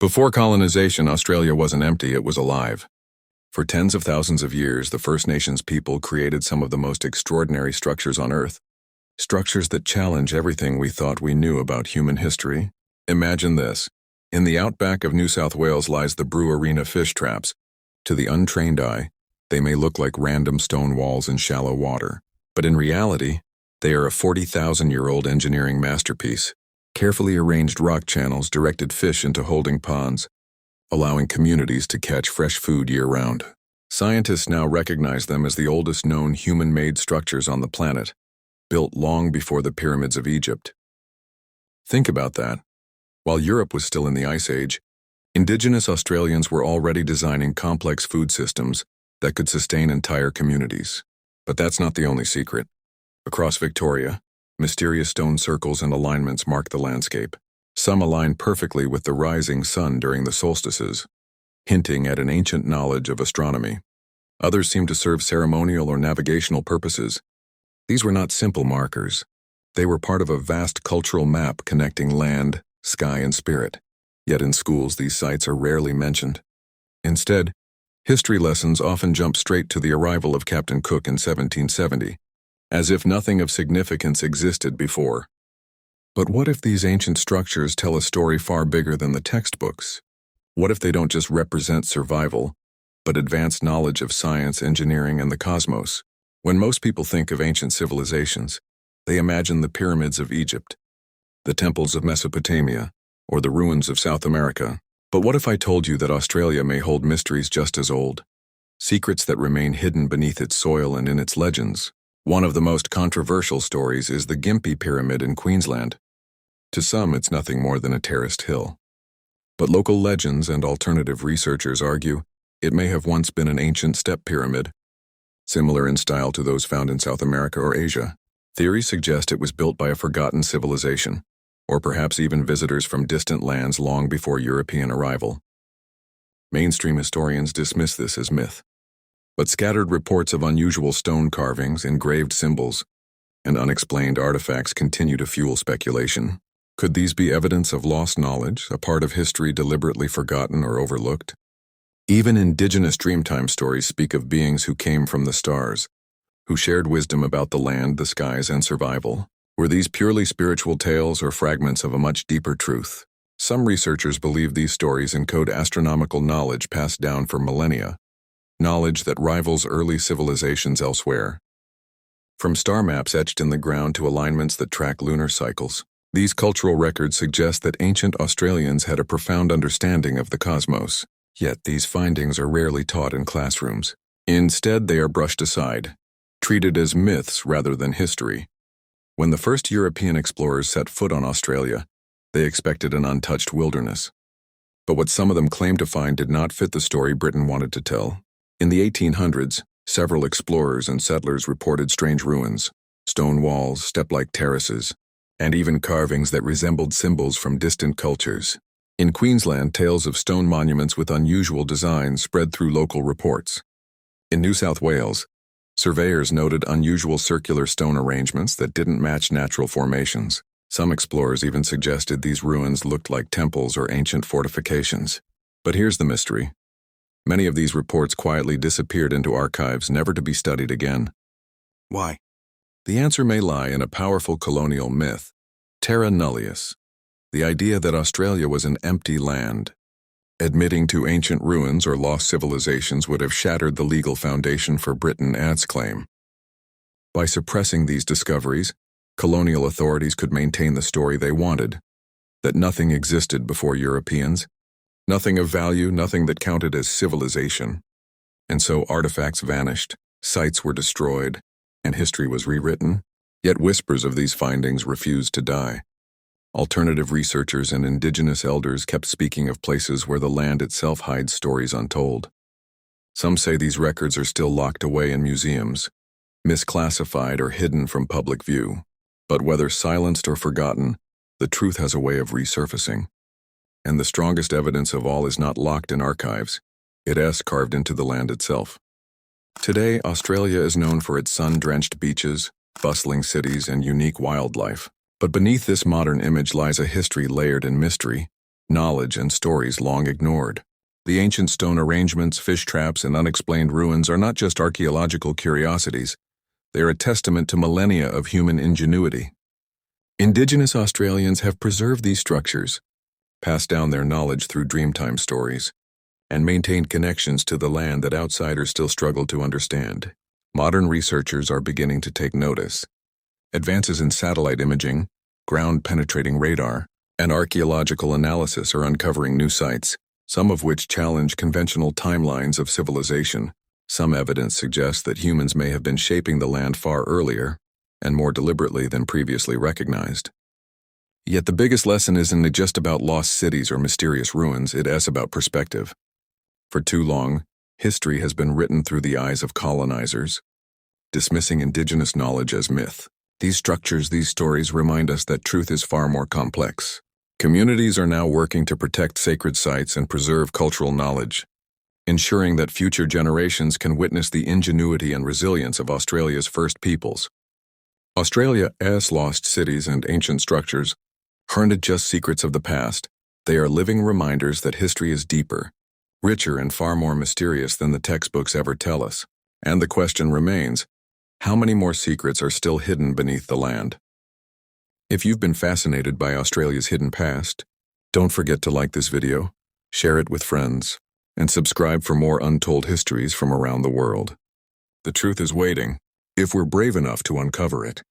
Before colonization, Australia wasn't empty, it was alive. For tens of thousands of years, the First Nations people created some of the most extraordinary structures on Earth. Structures that challenge everything we thought we knew about human history. Imagine this. In the outback of New South Wales lies the Brewarina fish traps. To the untrained eye, they may look like random stone walls in shallow water. But in reality, they are a 40,000-year-old engineering masterpiece. Carefully arranged rock channels directed fish into holding ponds, allowing communities to catch fresh food year-round. Scientists now recognize them as the oldest known human-made structures on the planet, built long before the pyramids of Egypt. Think about that. While Europe was still in the Ice Age, indigenous Australians were already designing complex food systems that could sustain entire communities. But that's not the only secret. Across Victoria, mysterious stone circles and alignments mark the landscape. Some align perfectly with the rising sun during the solstices, hinting at an ancient knowledge of astronomy. Others seem to serve ceremonial or navigational purposes. These were not simple markers. They were part of a vast cultural map connecting land, sky, and spirit. Yet in schools, these sites are rarely mentioned. Instead, history lessons often jump straight to the arrival of Captain Cook in 1770, as if nothing of significance existed before. But what if these ancient structures tell a story far bigger than the textbooks? What if they don't just represent survival, but advanced knowledge of science, engineering, and the cosmos? When most people think of ancient civilizations, they imagine the pyramids of Egypt, the temples of Mesopotamia, or the ruins of South America. But what if I told you that Australia may hold mysteries just as old? Secrets that remain hidden beneath its soil and in its legends. One of the most controversial stories is the Gympie Pyramid in Queensland. To some, it's nothing more than a terraced hill. But local legends and alternative researchers argue it may have once been an ancient step pyramid, similar in style to those found in South America or Asia. Theories suggest it was built by a forgotten civilization, or perhaps even visitors from distant lands long before European arrival. Mainstream historians dismiss this as myth. But scattered reports of unusual stone carvings, engraved symbols, and unexplained artifacts continue to fuel speculation. Could these be evidence of lost knowledge, a part of history deliberately forgotten or overlooked? Even indigenous Dreamtime stories speak of beings who came from the stars, who shared wisdom about the land, the skies, and survival. Were these purely spiritual tales or fragments of a much deeper truth? Some researchers believe these stories encode astronomical knowledge passed down for millennia, knowledge that rivals early civilizations elsewhere. From star maps etched in the ground to alignments that track lunar cycles, these cultural records suggest that ancient Australians had a profound understanding of the cosmos. Yet these findings are rarely taught in classrooms. Instead, they are brushed aside, treated as myths rather than history. When the first European explorers set foot on Australia, they expected an untouched wilderness. But what some of them claimed to find did not fit the story Britain wanted to tell. In the 1800s, several explorers and settlers reported strange ruins, stone walls, step-like terraces, and even carvings that resembled symbols from distant cultures. In Queensland, tales of stone monuments with unusual designs spread through local reports. In New South Wales, surveyors noted unusual circular stone arrangements that didn't match natural formations. Some explorers even suggested these ruins looked like temples or ancient fortifications. But here's the mystery. Many of these reports quietly disappeared into archives, never to be studied again. Why? The answer may lie in a powerful colonial myth, terra nullius, the idea that Australia was an empty land. Admitting to ancient ruins or lost civilizations would have shattered the legal foundation for Britain and its claim. By suppressing these discoveries, colonial authorities could maintain the story they wanted, that nothing existed before Europeans, nothing of value, nothing that counted as civilization. And so artifacts vanished, sites were destroyed, and history was rewritten. Yet whispers of these findings refused to die. Alternative researchers and indigenous elders kept speaking of places where the land itself hides stories untold. Some say these records are still locked away in museums, misclassified or hidden from public view. But whether silenced or forgotten, the truth has a way of resurfacing. And the strongest evidence of all is not locked in archives. It is carved into the land itself. Today, Australia is known for its sun-drenched beaches, bustling cities, and unique wildlife. But beneath this modern image lies a history layered in mystery, knowledge and stories long ignored. The ancient stone arrangements, fish traps, and unexplained ruins are not just archaeological curiosities, they are a testament to millennia of human ingenuity. Indigenous Australians have preserved these structures, passed down their knowledge through Dreamtime stories, and maintained connections to the land that outsiders still struggle to understand. Modern researchers are beginning to take notice. Advances in satellite imaging, ground-penetrating radar, and archaeological analysis are uncovering new sites, some of which challenge conventional timelines of civilization. Some evidence suggests that humans may have been shaping the land far earlier and more deliberately than previously recognized. Yet the biggest lesson isn't just about lost cities or mysterious ruins, it is about perspective. For too long, history has been written through the eyes of colonizers, dismissing indigenous knowledge as myth. These structures, these stories remind us that truth is far more complex. Communities are now working to protect sacred sites and preserve cultural knowledge, ensuring that future generations can witness the ingenuity and resilience of Australia's first peoples. Australia's lost cities and ancient structures aren't just secrets of the past, they are living reminders that history is deeper, richer, and far more mysterious than the textbooks ever tell us. And the question remains, how many more secrets are still hidden beneath the land? If you've been fascinated by Australia's hidden past, don't forget to like this video, share it with friends, and subscribe for more untold histories from around the world. The truth is waiting, if we're brave enough to uncover it.